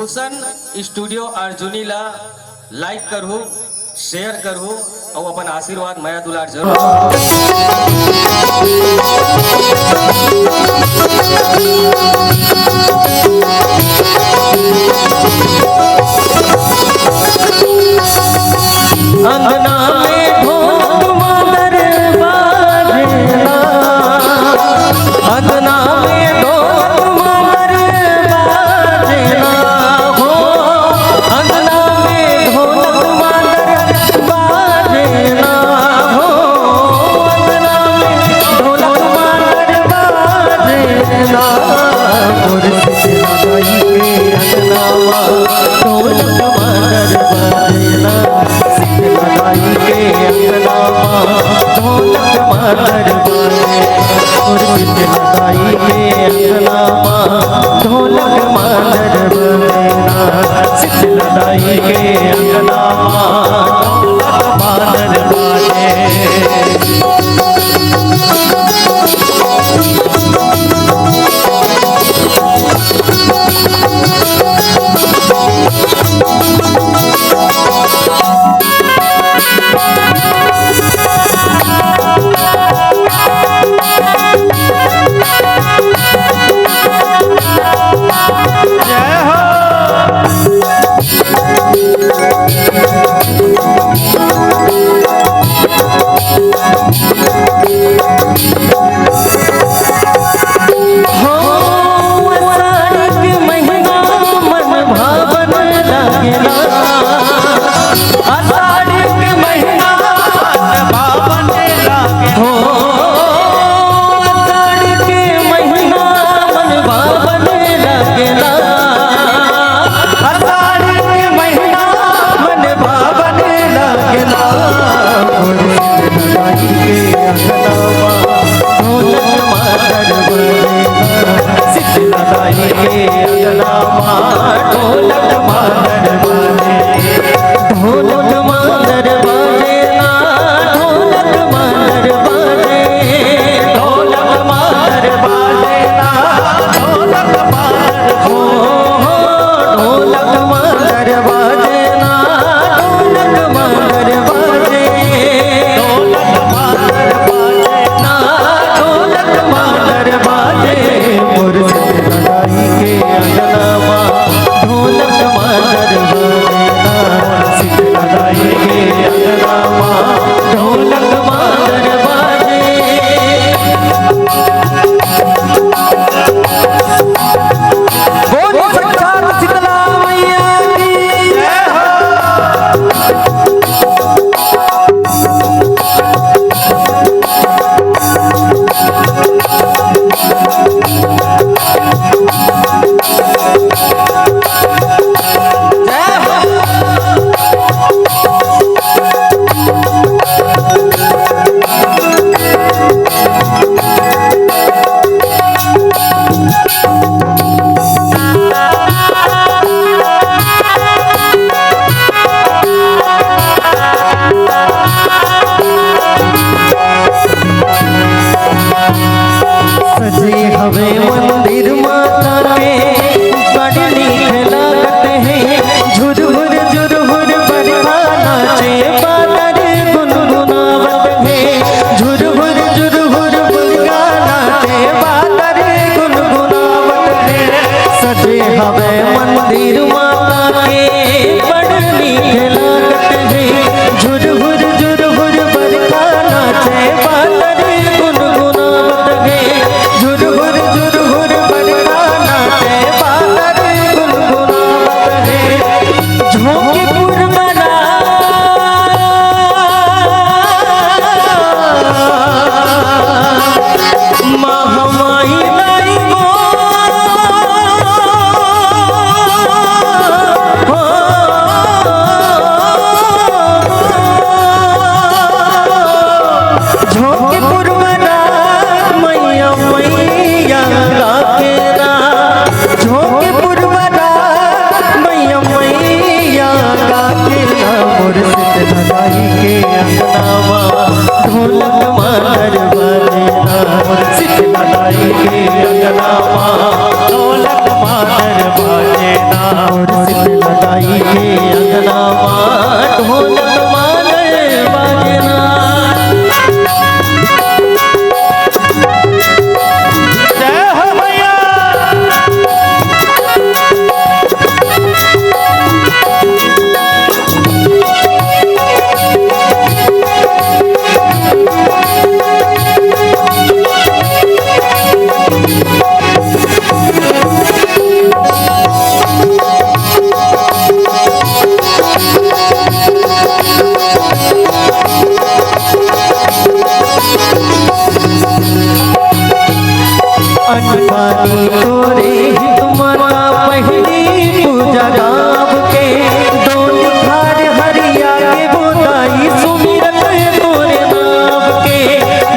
Bhushan studio Arjuni ला लाइक करू, share करू और अपन आशीर्वाद माया दुलार जरूर। अंगना में ढोल मादर बाजना, अंगना में ढोल मादर बाजना हो, अंगना में ढोल मादर बाजना हो, अंगना में ढोल मादर बाजना, मुर्शिद लगाई के अंगना ढोल मादर बाजना, लगाई के अंगना ढोलक मादर बाजे, मुर्शिद लगाई के अंगना ढोलक मादर बाजे, सिद्ध लगाई के अंगना ढोलक मादर बाजे। Oh दाई के अंगनावा ढोलक मादल बाजना। जय हो भैया। अनपानी तोरे तुम्हारा पहली पूजा गाव के दोन खार हरिया के बोदाई सुमिरत तोरे नाम के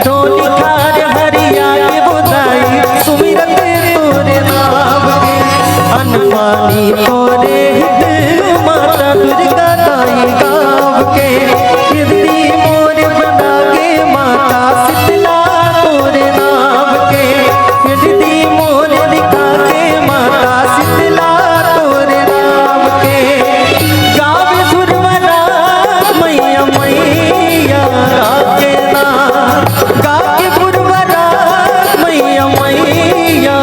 दोन खार हरिया के बोदाई सुमिरत तोरे नाम के। अनपानी तोरे माता दुर्गा दाई गाव के कीर्ति मोर बना के माता शीतला तोरे नाम के कीर्ति मोर लिखा के माता शीतला तोरे नाम के। गाव सुरवरा मैया मैया के ना गाव पुरवरा मैया मैया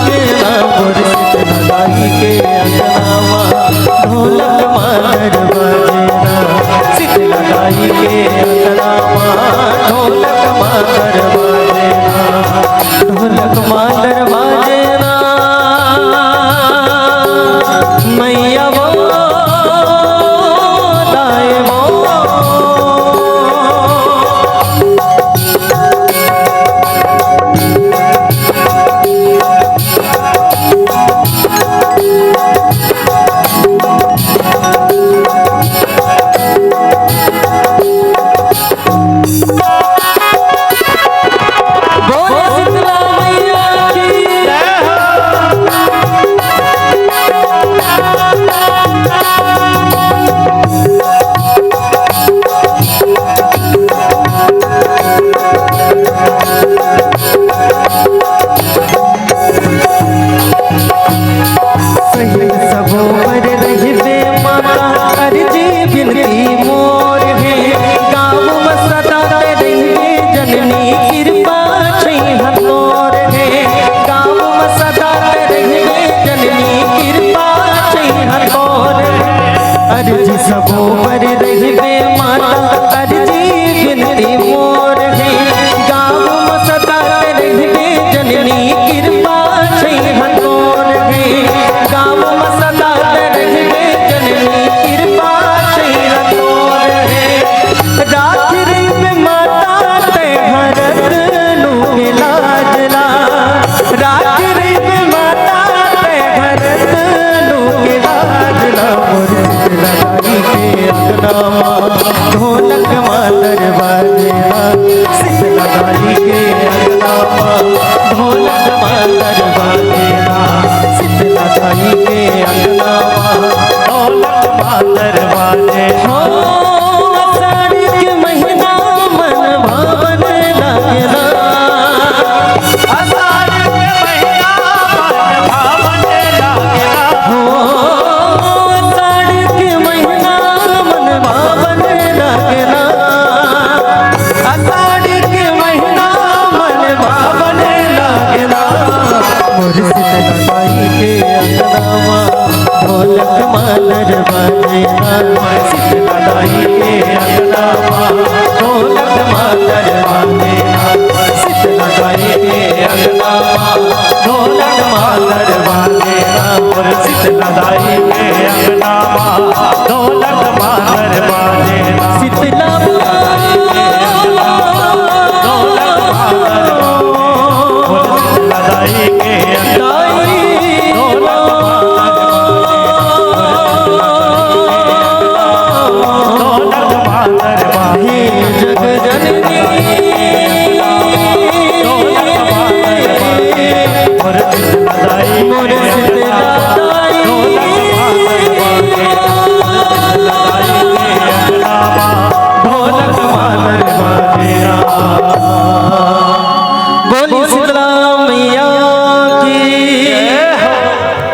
के ना मोर शीतला दाई के अंगनावा ढोलक मादल बाजेना। शीतला दाई के अंगनावा ढोलक मादल बाजेना ढोलक मादल बाजेना। मैया वो दाए वो बोले शीतला मैया की जय सही सबो पर रहबे माता अर्जी बिनती मोर है। गाँव में सदा रहबे जननी कृपा छै हतोर है। गाँव में सदा रहबे जननी कृपा छै हतोर अर्जी सबो पर रहबे माता अर्जी बिनती मोर है। गाँव में सदा रहबे जननी कृपा छै हतोर है। गाँव में सदा रहबे जननी कृपा छै हतोर है। राख रही माता ते भरत नु लाजला राख रही माता ते भरत नु लाजला। मोर शीतला दाई के अंगनावा ढोलक मादल बाजेना। शीतला दाई के अंगनावा ढोलक मादल बाजेना। शीतला दाई के अंगनावा ढोलक मादल बाजेना। आषाढ़ के महीना मन भावन लगना। आषाढ़ के महीना मन भावन लगना। आषाढ़ के महीना मन भावन लगना। आषाढ़ के महीना मन भावन लगना। मोर शीतला दाई के अंगनावा ढोलक मादल बाजेना। शीतला दाई के अंगनावा ढोलक मादल बाजेना। शीतला दाई के अंगनावा ढोलक मादल बाजेना। मोर शीतला दाई के अंगनावा ढोलक मादल बाजेना। शीतला